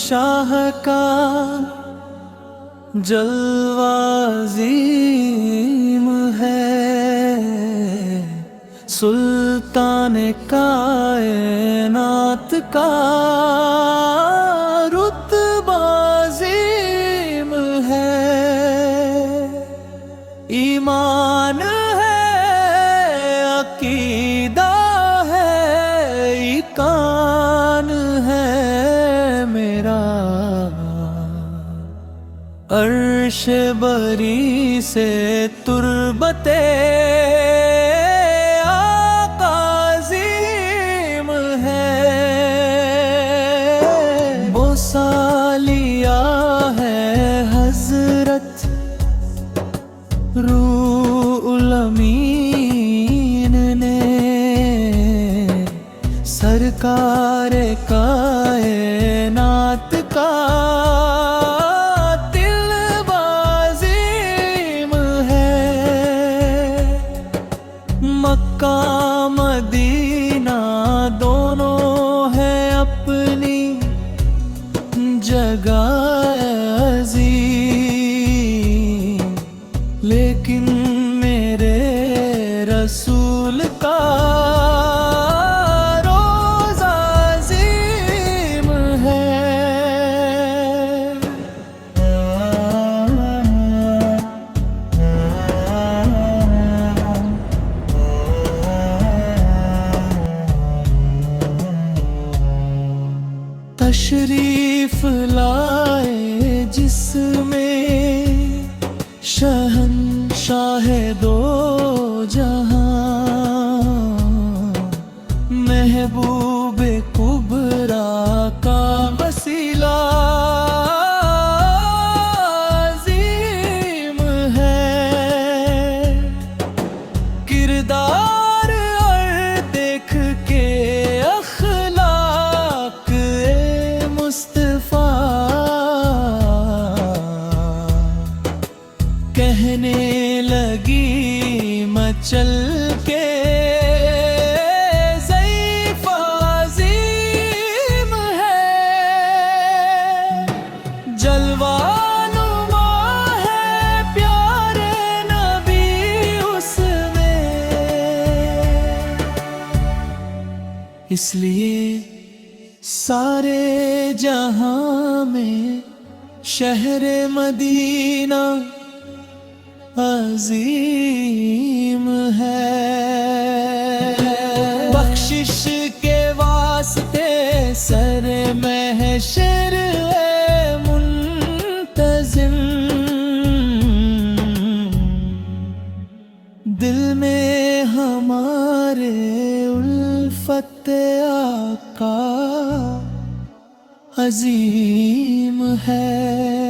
شاہ کا جلوہ عظیم ہے، سلطان کائنات کا رتبہ عظیم ہے۔ ایمان ہے، عقیدہ ہے، ایقان ہے میرا، عرش بری سے تربتے آقا عظیم ہے۔ بوسہ لیا ہے حضرت روح الامین نے، سرکار کائنات کا طلبہ عظیم ہے۔ مکہ مدینہ دونوں ہے اپنی جگہ عظیم، لیکن میرے رسول کا روضہ عظیم ہے۔ تشریف لائے جس میں شہنشاہ دو جہاں، محبوب کبریٰ کا وسیلہ عظیم ہے۔ کردار اور دیکھ کے اخلاق مصطفیٰ، کہنے لگی مچل کے ضعیف عظیم ہے۔ جلوہ نما ہے پیارے نبی اس میں، اس لیے سارے جہاں میں شہر مدینہ عظیم ہے۔ بخشش کے واسطے سر محشر ہے منتظم، دل میں ہمارے الفت آقا عظیم ہے۔